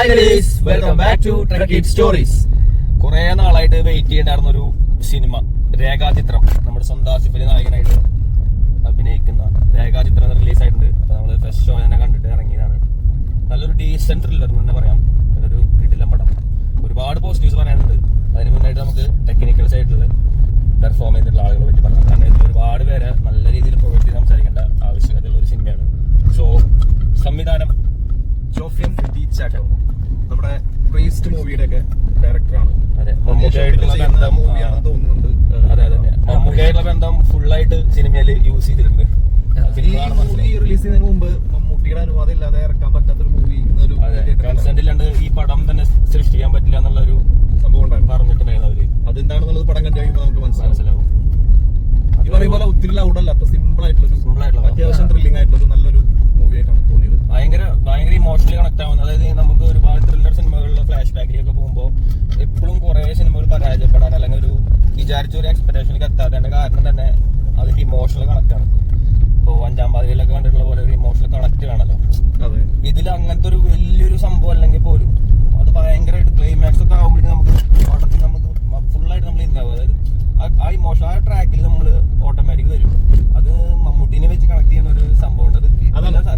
Hi guys, welcome back to truck it stories. കുറെ നാളായിട്ട് wait ചെയ്യേണ്ടായിരുന്ന ഒരു സിനിമ, രേഖാചിത്രം. നമ്മുടെ സ്വന്തം ആസിഫ് അലി നായകനായിട്ട് അഭിനയിക്കുന്ന രേഖാചിത്രം റിലീസ് ആയിട്ടുണ്ട്. അപ്പൊ നമ്മള് ഫസ്റ്റ് ഷോ തന്നെ കണ്ടിട്ട് ഇറങ്ങിയതാണ്. നല്ലൊരു ഡീസന്റ് ത്രില്ലർ എന്ന് തന്നെ പറയാം. നല്ലൊരു കിടിലം പടം. ഒരുപാട് പോസിറ്റീവ്സ് പറയാനുണ്ട്. അതിന് മുന്നായിട്ട് നമുക്ക് ടെക്നിക്കൽ സൈഡിൽ പെർഫോം ചെയ്തിട്ടുള്ള ആളുകളെ പറ്റി പറയാം. കാരണം ഇതിൽ ഒരുപാട് പേരെ നല്ല രീതിയിൽ പ്രൊവൈഡ് ചെയ്ത് സംസാരിക്കേണ്ട ആവശ്യകതയുള്ള ഒരു സിനിമയാണ്. സോ സംവിധാനം ജോഫിയൻ ഡി ചാറ്റോ, നമ്മുടെ പ്രീസ്റ്റ് മൂവിയുടെ ഒക്കെ ഡയറക്ടറാണ്. അതെ, മമ്മൂക്കയായിട്ടുള്ള ബന്ധം മൂവിയാണെന്ന് തോന്നുന്നുണ്ട്. അതെ, മമ്മൂക്കയായിട്ടുള്ള ബന്ധം ഫുള്ളായിട്ട് സിനിമയിൽ യൂസ് ചെയ്തിട്ടുണ്ട്. മൂവി റിലീസ് ചെയ്യുന്നതിന് മുമ്പ് മമ്മൂട്ടിയുടെ അനുവാദം ഇല്ലാതെ ഇറക്കാൻ പറ്റാത്തൊരു മൂവി, കൺസെന്റ് ഇല്ലാണ്ട് ഈ പടം തന്നെ സൃഷ്ടിക്കാൻ പറ്റില്ല എന്നുള്ളൊരു സംഭവം ഉണ്ടായിരുന്നു, പറഞ്ഞിട്ടുണ്ടായിരുന്നു അവര്. അതെന്താണെന്നുള്ളത് പടം കണ്ടു കഴിയുമ്പോൾ നമുക്ക് മനസ്സിലാവും. ഈ പറയുമ്പോൾ ഒത്തിരി ലൗഡല്ലാത്ത സിമ്പിൾ ആയിട്ടുള്ള അത്യാവശ്യം ത്രില്ലിംഗ് ആയിട്ടുള്ള നല്ലൊരു മൂവി ആയിട്ടാണ് തോന്നിയത്. ഭയങ്കര ഇമോഷണലി കണക്ട് ആവുന്നത്. അതായത് നമുക്ക് ഒരുപാട് ത്രില്ലർ സിനിമകളിലെ ഫ്ലാഷ് ബാക്കിലൊക്കെ പോകുമ്പോൾ എപ്പോഴും കുറെ സിനിമകൾ പരാജയപ്പെടാൻ അല്ലെങ്കിൽ ഒരു വിചാരിച്ച ഒരു എക്സ്പെക്ടേഷനിലേക്ക് എത്താത്തതിന്റെ കാരണം തന്നെ അതിന്റെ ഇമോഷണൽ കണക്ട് ആണ്. ഇപ്പോൾ അഞ്ചാം പാതിയിലൊക്കെ കണ്ടിട്ടുള്ള പോലെ ഒരു ഇമോഷണൽ കണക്ട് ആണല്ലോ. ഇതിൽ അങ്ങനത്തെ ഒരു വലിയൊരു സംഭവം അല്ലെങ്കിൽ പോലും അത് ഭയങ്കരമായിട്ട് ക്ലൈമാക്സ് ഒക്കെ ആകുമ്പോഴേക്കും നമുക്ക് പടത്തിൽ നമുക്ക് ഫുള്ളായിട്ട് നമ്മൾ ഇന്നാവും. അതായത് ആ ഇമോഷൻ, ആ ട്രാക്കിൽ നമ്മൾ ഓട്ടോമാറ്റിക് വരും. അത് മമ്മൂട്ടിനെ വെച്ച് കണക്ട് ചെയ്യുന്ന ഒരു സംഭവം ഉണ്ട്.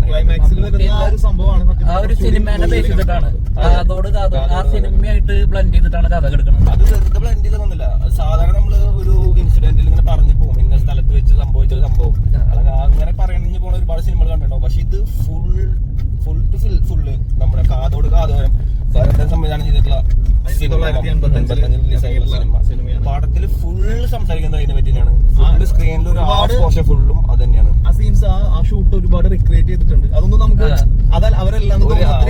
ക്ലൈമാക്സിൽ വരുന്ന ആ ഒരു സംഭവമാണ് ആ ഒരു സിനിമേനെ ബേസ് ചെയ്തിട്ടാണ് ആ സിനിമയായിട്ട് ബ്ലെൻഡ് ചെയ്തിട്ടാണ് കഥ എടുക്കുന്നത്. അത് വെറുതെ ബ്ലെൻഡ് ചെയ്തൊന്നുമില്ല. സാധാരണ നമ്മള് ഒരു ഇൻസിഡന്റിൽ ഇങ്ങനെ പറഞ്ഞു പോകും, ഇന്ന സ്ഥലത്ത് വെച്ച് സംഭവിച്ച ഒരു സംഭവം, അങ്ങനെ പറഞ്ഞു പോണ ഒരുപാട് സിനിമകൾ കണ്ടിട്ടുണ്ടാവും. പക്ഷെ ഇത് ഫുള്ള് നമ്മുടെ കാതോട് കാതോരം സംവിധാനം ചെയ്തിട്ടുള്ള പടത്തിൽ ഫുള്ള് സംസാരിക്കുന്നത് അതിനെ പറ്റിയാണ്. സ്ക്രീനിൽ ഒരു പോർഷൻ ഫുള്ളും അത് തന്നെയാണ്. ആ സീൻസ്, ആ ഷൂട്ട് ഒരുപാട് റിക്രിയേറ്റ് ചെയ്തിട്ടുണ്ട്. അതൊന്നും നമുക്ക് അവരെല്ലാം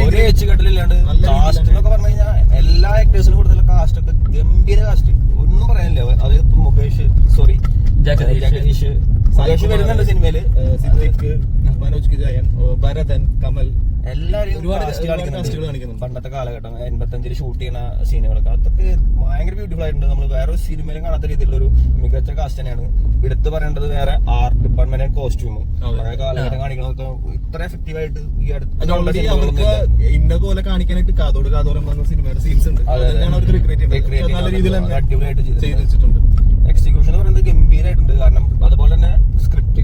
ഒരു ഏച്ചുകെട്ടിലില്ലാണ്ട് കാസ്റ്റ് എന്നൊക്കെ പറഞ്ഞു കഴിഞ്ഞാൽ എല്ലാ ആക്ടേഴ്സിനും കൂടുതൽ കാസ്റ്റ് ഒക്കെ ഗംഭീര കാസ്റ്റ്, ഒന്നും പറയാനില്ല. അത് ജഗദീഷ് വരുന്നുണ്ട് സിനിമയില്, സിദ്ദിഖ്, മനോജ് കിജയൻ, ഭരതൻ, കമൽ, എല്ലാവരും കാണിക്കുന്നുണ്ട്. പണ്ടത്തെ കാലഘട്ടം 85-ൽ ഷൂട്ട് ചെയ്യുന്ന സീനുകളൊക്കെ അതൊക്കെ ഭയങ്കര ബ്യൂട്ടിഫുൾ ആയിട്ടുണ്ട്. നമ്മൾ വേറെ ഒരു സിനിമയിലും കാണാത്ത രീതിയിലുള്ള ഒരു മികച്ച കാസ്റ്റ് തന്നെയാണ്. എടുത്തു പറയേണ്ടത് വേറെ ആർട്ട് ഡിപ്പാർട്ട്മെന്റ് ആൻഡ് കോസ്റ്റ്യൂമും പഴയ കാലഘട്ടം കാണിക്കണതൊക്കെ ഇത്ര എഫക്റ്റീവ് ആയിട്ട് ഈ ഇന്ന പോലെ കാണിക്കാനായിട്ട് കാതോട് കാതോരം എന്ന സിനിമയുടെ സീൻസ് ഉണ്ട്. നല്ല രീതിയിൽ അടിപൊളിയായിട്ട് ചെയ്ത് വെച്ചിട്ടുണ്ട്. എക്സിക്യൂഷൻ എന്ന് പറയുന്നത് ഗംഭീരമായിട്ടുണ്ട്. കാരണം അതുപോലെ തന്നെ സ്ക്രിപ്റ്റ്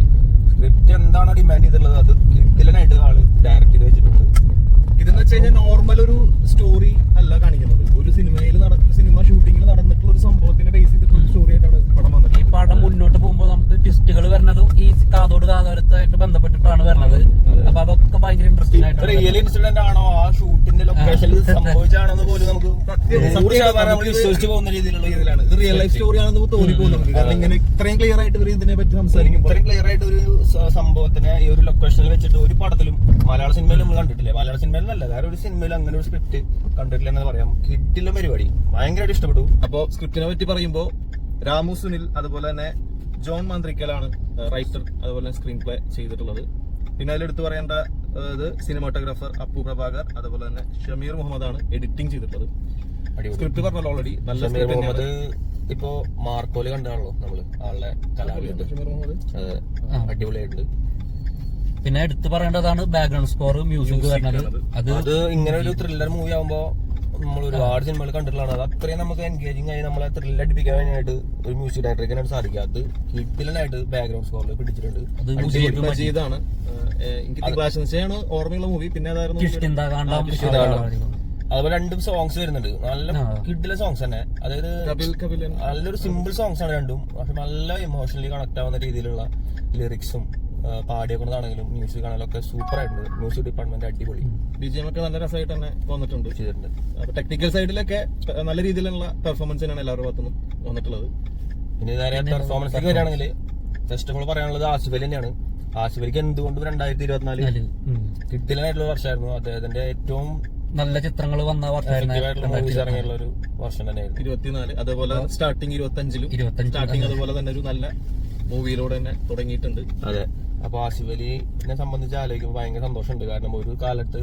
എന്താണോ ഡിമാൻഡ് ചെയ്തിട്ടുള്ളത് അത് കിടിലനായിട്ട് ആള് ഡയറക്ട് ചെയ്ത് വെച്ചിട്ടുണ്ട്. ഇതെന്ന് വെച്ച് കഴിഞ്ഞാൽ നോർമൽ ഒരു സ്റ്റോറി അല്ല കാണിക്കുന്നത്. ഒരു സിനിമ ഷൂട്ടിങ്ങിൽ നടന്നിട്ടുള്ള ഒരു സംഭവത്തിനെ ബേസ് ചെയ്തിട്ടുള്ള സ്റ്റോറി ആയിട്ടാണ് പടം വന്നത്. ഈ പടം മുന്നോട്ട് പോകുമ്പോൾ നമുക്ക് ട്വിസ്റ്റുകൾ വരുന്നതും ഈ കാതോട് കാതോരത്തായിട്ട് ബന്ധപ്പെട്ടിട്ടാണ് വരുന്നത്. അപ്പൊ അതൊക്കെ ഭയങ്കര ഇൻട്രസ്റ്റിംഗ് ആയിട്ട് റിയൽ ഇൻസിഡന്റ് ആണോ, ആ ഷൂട്ടിന്റെ ലൊക്കേഷനിൽ സംഭവിച്ചാണെന്ന് പോലും നമുക്ക് വിശ്വസിച്ച് പോകുന്ന രീതിയിലുള്ള രീതിയിലാണ്. ഇത് റിയൽ ലൈഫ് സ്റ്റോറി ആണെന്ന് തോന്നിപ്പോകും നമുക്ക്. കാരണം ഇങ്ങനെ ഇത്രയും ക്ലിയർ ആയിട്ട് ഇവർ ഇതിനെ പറ്റി സംസാരിക്കും. ഇത്രയും ക്ലിയർ ആയിട്ട് ഒരു സംഭവത്തിനെ ഈ ഒരു ലൊക്കേഷനിൽ വെച്ചിട്ട് ഒരു പടത്തിലും മലയാള സിനിമയിൽ നമ്മൾ കണ്ടിട്ടില്ലേ. മലയാള സിനിമയിൽ നല്ല വേറെ ഒരു സിനിമയിൽ അങ്ങനെ ഒരു സ്ക്രിപ്റ്റ് കണ്ടിട്ടില്ല എന്ന് പറയാം. കിട്ടില്ല പരിപാടി, ഭയങ്കരമായിട്ട് ഇഷ്ടപ്പെട്ടു. അപ്പോ സ്ക്രിപ്റ്റിനെ പറ്റി പറയുമ്പോൾ രാമു സുനിൽ അതുപോലെ തന്നെ ജോൺ മാന്ത്രിക്കലാണ് റൈറ്റർ അതുപോലെ തന്നെ സ്ക്രീൻ പ്ലേ ചെയ്തിട്ടുള്ളത്. പിന്നെ അതിലെടുത്ത് പറയേണ്ട സിനിമാറ്റോഗ്രാഫർ അപ്പു പ്രഭാകർ അതുപോലെ തന്നെ ഷമീർ മുഹമ്മദ് ആണ് എഡിറ്റിംഗ് ചെയ്തിട്ടുള്ളത്. സ്ക്രിപ്റ്റ് പറഞ്ഞല്ലോ ഓൾറെഡി നല്ല മുഹമ്മദ് ഇപ്പോ മാർക്കോല് കണ്ടാണല്ലോ നമ്മള് ആളുടെ കലാവിരുദ്ധ, അടിപൊളിയായിട്ടുണ്ട്. പിന്നെ എടുത്തു പറയേണ്ടതാണ് ബാക്ക്ഗ്രൗണ്ട് സ്കോർ, മ്യൂസിക് വരുന്നത്. അത് ഇങ്ങനെ ഒരു ത്രില്ലർ മൂവി ആകുമ്പോ നമ്മൾ ഒരുപാട് സിനിമകൾ കണ്ടിട്ടുള്ളതാണ്. അത് അത്രയും നമുക്ക് എൻഗേജിംഗ് ആയി നമ്മളെ ത്രില്ല് അടിപ്പിക്കാൻ വേണ്ടിയിട്ട് ഒരു മ്യൂസിക് ഡയറക്ടർക്ക് സാധിക്കുക. അത് കിട്ടിലനായിട്ട് ബാക്ക്ഗ്രൗണ്ട് സ്കോറിൽ പിടിച്ചിട്ടുണ്ട്. ഇതാണ് ഓർമ്മയുള്ള മൂവി. പിന്നെ അതുപോലെ 2 സോങ്സ് വരുന്നുണ്ട്, നല്ല കിഡിലെ സോങ്സ് തന്നെ. അതായത് നല്ലൊരു സിമ്പിൾ സോങ്സ് ആണ് രണ്ടും, പക്ഷെ നല്ല ഇമോഷണലി കണക്ട് ആവുന്ന രീതിയിലുള്ള ലിറിക്സും പാടിയേക്കുന്നതാണെങ്കിലും മ്യൂസിക് ആണെങ്കിലും ഒക്കെ സൂപ്പർ ആയിട്ടുണ്ട്. മ്യൂസിക് ഡിപ്പാർട്ട്മെന്റ് അടിപൊളി, BGM ഒക്കെ നല്ല രസമായിട്ട് തന്നെ വന്നിട്ടുണ്ട്, ചെയ്തിട്ടുണ്ട്. അപ്പൊ ടെക്നിക്കൽ സൈഡിലൊക്കെ നല്ല രീതിയിലുള്ള പെർഫോമൻസ് തന്നെയാണ് എല്ലാവരുടെ ഭാഗത്തുനിന്നും വന്നിട്ടുള്ളത്. ഇനി നേരെ പെർഫോമൻസ് വരികയാണെങ്കിൽ ഫസ്റ്റ് നമ്മൾ പറയാനുള്ളത് ആസിഫ് അലി തന്നെയാണ്. ആസിഫ് അലിക്ക് എന്തുകൊണ്ടും 2024 കിഡിലനായിട്ടുള്ള വർഷമായിരുന്നു. അദ്ദേഹത്തിന്റെ ഏറ്റവും നല്ല ചിത്രങ്ങൾ വന്ന ഇറങ്ങിയുള്ള ഒരു വർഷം തന്നെയായിരുന്നു 24. അതുപോലെ സ്റ്റാർട്ടിങ് 25-ലും സ്റ്റാർട്ടിങ് അതുപോലെ തന്നെ ഒരു നല്ല മൂവിയിലൂടെ തന്നെ തുടങ്ങിയിട്ടുണ്ട്. അതെ. അപ്പൊ ആസിഫ് അലിനെ സംബന്ധിച്ച് ആലോചിക്കുമ്പോൾ ഭയങ്കര സന്തോഷമുണ്ട്. കാരണം ഒരു കാലത്ത്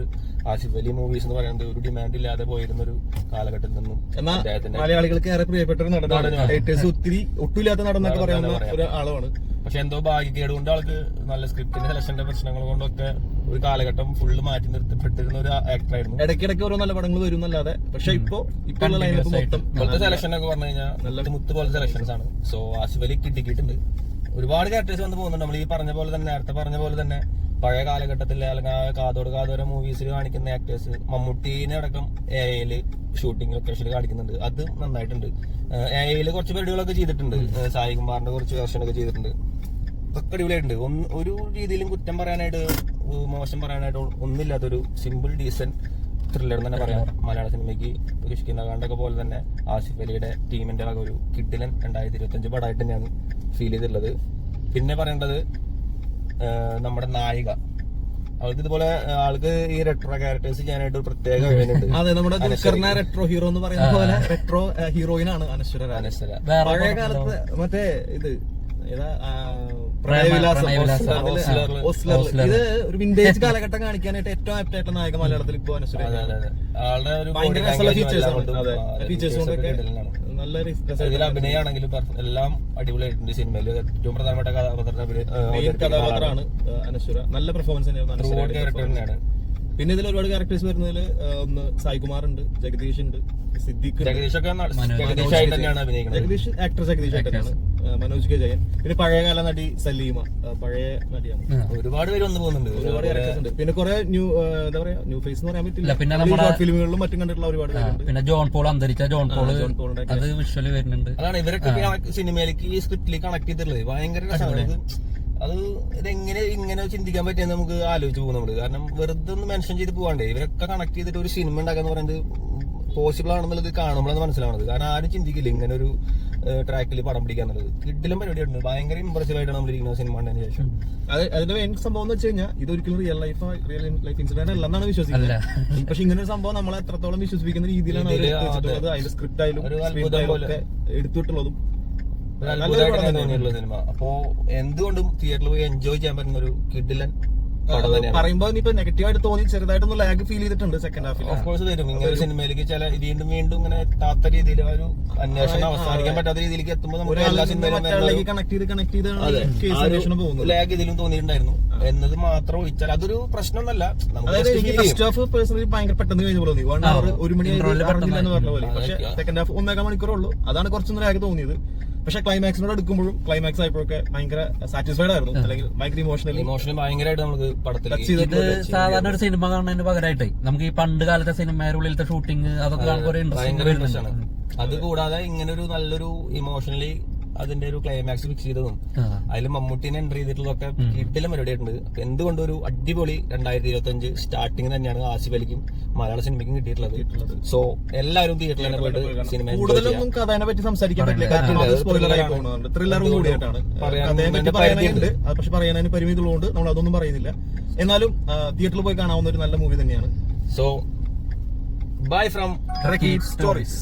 ആസിഫ് അലി മൂവീസ് എന്ന് പറയുന്നത് ഒരു ഡിമാൻഡ് ഇല്ലാതെ പോയിരുന്ന ഒരു കാലഘട്ടത്തിൽ നിന്നും മലയാളികൾക്ക് ഏറെ പ്രിയപ്പെട്ട ഒരു നടനാണ്. ഒത്തിരി ഒട്ടുമില്ലാത്ത നടന്നൊക്കെ പറയുന്ന ഒരാളാണ്. പക്ഷെ എന്തോ ഭാഗ്യക്കേട് കൊണ്ട് ആൾക്ക് നല്ല സ്ക്രിപ്റ്റിന്റെ സെലക്ഷന്റെ പ്രശ്നങ്ങൾ കൊണ്ടൊക്കെ ഒരു കാലഘട്ടം ഫുള്ള് മാറ്റി നിർത്തപ്പെട്ടിരുന്ന ഒരു ആക്ടറായിരുന്നു. ഇടയ്ക്കിടയ്ക്ക് ഓരോ നല്ല പടങ്ങൾ വരും എന്നല്ലാതെ, പക്ഷെ ഇപ്പൊ ലൈനപ്പ് മൊത്തം ഇപ്പോഴത്തെ സെലക്ഷൻ ഒക്കെ പറഞ്ഞു കഴിഞ്ഞാൽ നല്ല മുത്ത് പോലത്തെ സെലക്ഷൻസ് ആണ്. സോ ആസിഫ് അലി കിട്ടിക്കിട്ടുണ്ട്. ഒരുപാട് ക്യാരക്ടേഴ്സ് വന്ന് പോകുന്നുണ്ട്. നമ്മൾ ഈ പറഞ്ഞ പോലെ തന്നെ, നേരത്തെ പറഞ്ഞ പോലെ തന്നെ പഴയ കാലഘട്ടത്തിലെ അല്ലെങ്കിൽ കാതോര മൂവീസിൽ കാണിക്കുന്ന ആക്ടേഴ്സ്, മമ്മൂട്ടീനെ അടക്കം എഐയില് ഷൂട്ടിംഗ് ലൊക്കേഷനിൽ കാണിക്കുന്നുണ്ട്. അത് നന്നായിട്ടുണ്ട്. എഐയില് കുറച്ച് പരിപാടികളൊക്കെ ചെയ്തിട്ടുണ്ട്. സായി കുമാറിന്റെ കുറച്ച് വേർഷനൊക്കെ ചെയ്തിട്ടുണ്ട്. ഒക്കെ അടിപൊളിയായിട്ടുണ്ട്. ഒരു രീതിയിലും കുറ്റം പറയാനായിട്ട്, മോശം പറയാനായിട്ട് ഒന്നുമില്ലാത്തൊരു സിമ്പിൾ ഡീസന്റ് ത്രില്ലർ എന്ന് തന്നെ പറയാം. മലയാള സിനിമയ്ക്ക് കിഷ്കിന്നകാണ്ടൊക്കെ പോലെ തന്നെ ആസിഫ് അലിയുടെ ടീമിന്റെ വക ഒരു കിഡിലൻ 2025 പടമായിട്ട് തന്നെയാണ് ഫീൽ ചെയ്തിട്ടുള്ളത്. പിന്നെ പറയേണ്ടത് നമ്മുടെ നായിക, അവൾക്ക് ഇതുപോലെ ആൾക്ക് ഈ റെട്രോ ക്യാരക്ടേഴ്സ് ചെയ്യാനായിട്ട് ഒരു പ്രത്യേക കഴിവുണ്ട്. അതെ, നമ്മുടെ ദുൽഖറിനെ റെട്രോ ഹീറോ എന്ന് പറയുന്ന പോലെ റെട്രോ ഹീറോയിനാണ് അനശ്വര. പഴയ കാലത്ത് മറ്റേ ഇത് ഇത് ഒരു വിന്റേജ് കാലഘട്ടം കാണിക്കാനായിട്ട് ഏറ്റവും ആപ്റ്റ് ആയിട്ടുള്ള നായക മലയാളത്തിൽ ഇപ്പൊ അനശ്വര. ആളുടെ ഒരു ഇതിൽ അഭിനയാണെങ്കിലും എല്ലാം അടിപൊളിയായിട്ടുണ്ട്. സിനിമയിൽ ഏറ്റവും പ്രധാനപ്പെട്ട കഥാപാത്രമാണ് അനശ്വര. നല്ല പെർഫോമൻസ് തന്നെയാണ്. പിന്നെ ഇതിൽ ഒരുപാട് ക്യാരക്ടേഴ്സ് വരുന്നതിൽ ഒന്ന് സായികുമാർ ഉണ്ട്, ജഗദീഷ് ഉണ്ട്, സിദ്ദിഖ്, ജഗദീഷ് ആക്ടർ ജഗദീഷ് ആയിട്ടാണ്, മനോജ് കെ ജയൻ, പിന്നെ പഴയകാല നടി സലീമ, പഴയ നടിയാണ്. ഒരുപാട് പേര് വന്നു പോകുന്നുണ്ട്. ഒരുപാട് ക്യാരക്ടേഴ്സ് ഉണ്ട്. പിന്നെ കുറെ എന്താ പറയാ ന്യൂ ഫേസ് എന്ന് പറയാൻ പറ്റില്ല. പിന്നെ നമ്മുടെ ഫിലിമുകളിലും മറ്റും കണ്ടിട്ടുള്ള ഒരുപാട് പേരുണ്ട്. പിന്നെ ജോൺ പോൾ, അന്തരിച്ച ജോൺ പോൾ, അത് വിഷ്വലി വരുന്നുണ്ട്. അതാണ് ഇവരൊക്കെ സിനിമയിലേക്ക് ഈ സ്ക്രിപ്റ്റിലേക്ക് കണക്ട് ചെയ്തിട്ടുള്ളത്. ഭയങ്കര രസമാണ്. അത് ഇതെങ്ങനെ ഇങ്ങനെ ചിന്തിക്കാൻ പറ്റിയെന്ന് നമുക്ക് ആലോചിച്ച് പോകും നമ്മള്. കാരണം വെറുതെ ഒന്ന് മെൻഷൻ ചെയ്ത് പോകാണ്ടേ. ഇവരൊക്കെ കണക്ട് ചെയ്തിട്ട് ഒരു സിനിമ ഉണ്ടാക്കാന്ന് പറയുന്നത് പോസിബിൾ ആണെന്നുള്ളത് കാണുമ്പോഴാണ് മനസ്സിലാവുന്നത്. കാരണം ആരും ചിന്തിക്കില്ല ഇങ്ങനെ ഒരു ട്രാക്കിൽ പടം പിടിക്കാന്നുള്ളത്. കിഡിലും പരിപാടിയുണ്ട്. ഭയങ്കര ഇംപ്രസീവ് ആയിട്ടാണ് നമ്മൾ ഇരിക്കുന്ന സിനിമ കണ്ടതിന് ശേഷം. അതിന്റെ മെയിൻ സംഭവം എന്ന് വെച്ച് കഴിഞ്ഞാൽ ഇതൊരിക്കലും റിയൽ ലൈഫ് ഇൻസിഡന്റ് അല്ലെന്നാണ് വിശ്വസിക്കുന്നത്. പക്ഷെ ഇങ്ങനെ ഒരു സംഭവം നമ്മളെ എത്രത്തോളം വിശ്വസിപ്പിക്കുന്ന രീതിയിലാണ് അതിന്റെ സ്ക്രിപ്റ്റ് ആയാലും എടുത്തിട്ടുള്ളതും തോന്നിയിട്ടുള്ള സിനിമ. അപ്പോ എന്തുകൊണ്ടും തിയേറ്ററിൽ പോയി എൻജോയ് ചെയ്യാൻ പറ്റുന്ന ഒരു കിഡിലൻ പറയുമ്പോ ഇനിയിപ്പോ നെഗറ്റീവായിട്ട് തോന്നി ചെറുതായിട്ടൊന്ന് ലാഗ് ഫീൽ ചെയ്തിട്ടുണ്ട് സെക്കൻഡ് ഹാഫിൽ. ഓഫ് കോഴ്സ് വരും. ഇങ്ങനെ ഒരു സിനിമയിലേക്ക് ചില വീണ്ടും ഇങ്ങനെ എത്താത്ത രീതിയിൽ ഒരു അന്വേഷണം അവസാനിക്കാൻ പറ്റാത്ത രീതിയിലേക്ക് എത്തുമ്പോൾ നമുക്ക് എല്ലാ സിനിമയിലും ലാഗ് ഇതിലും തോന്നിയിട്ടുണ്ടായിരുന്നു എന്നത് മാത്രം ഒഴിച്ചാൽ അതൊരു പ്രശ്നമൊന്നല്ല. ഫസ്റ്റ് ഹാഫ് പേഴ്സണലി ഭയങ്കര പെട്ടെന്ന് കഴിഞ്ഞ പോലെ തോന്നി. 1 hour 1 മണി പറഞ്ഞില്ലെന്ന് പറഞ്ഞ പോലെ. പക്ഷെ സെക്കൻഡ് ഹാഫ് 1.5 മണിക്കൂറേ ഉള്ളൂ. അതാണ് കുറച്ചൊന്നും ലാഗ് തോന്നിയത്. പക്ഷെ ക്ലൈമാക്സിനോട് എടുക്കുമ്പോഴും ക്ലൈമാക്സ് ആയപ്പോഴൊക്കെ ഭയങ്കര സാറ്റിസ്ഫൈഡ് ആയിരുന്നു. അല്ലെങ്കിൽ ഭയങ്കര ഇമോഷണൽ ഭയങ്കരമായിട്ട് നമുക്ക് പടത്തിൽ ഇത് സാധാരണ ഒരു സിനിമ കാണുന്നതിന് പകരമായിട്ടേ നമുക്ക് ഈ പണ്ട് കാലത്തെ സിനിമയുടെ ഉള്ളിലത്തെ ഷൂട്ടിങ് അതൊക്കെ ഭയങ്കര അത് കൂടാതെ ഇങ്ങനെ ഒരു നല്ലൊരു ഇമോഷണലി അതിന്റെ ഒരു ക്ലൈമാക്സ് ഫിക്സ് ചെയ്തതും അതിൽ മമ്മൂട്ടിനെ എൻട്രി ചെയ്തിട്ടുള്ളതൊക്കെ കിട്ടിലും പരിപാടിയായിട്ടുണ്ട്. അപ്പൊ എന്തുകൊണ്ട് ഒരു അടിപൊളി 2025 സ്റ്റാർട്ടിങ് തന്നെയാണ് ആസിഫ് അലിക്കും മലയാള സിനിമയ്ക്കും കിട്ടിയിട്ടുള്ളത്. സോ എല്ലാവരും തിയേറ്ററിൽ തന്നെ പോയിട്ട് സിനിമ കൂടുതലൊന്നും കഥയെ പറ്റി സംസാരിക്കാൻ പറ്റില്ല. ത്രില്ലറും കൂടിയായിട്ടാണ് പക്ഷെ പറയാനതിന് പരിമിതികളുണ്ട്. നമ്മൾ അതൊന്നും പറയുന്നില്ല. എന്നാലും തിയേറ്ററിൽ പോയി കാണാവുന്ന ഒരു നല്ല മൂവി തന്നെയാണ്. സോ ബൈ ഫ്രം റക്കീഡ് സ്റ്റോറീസ്.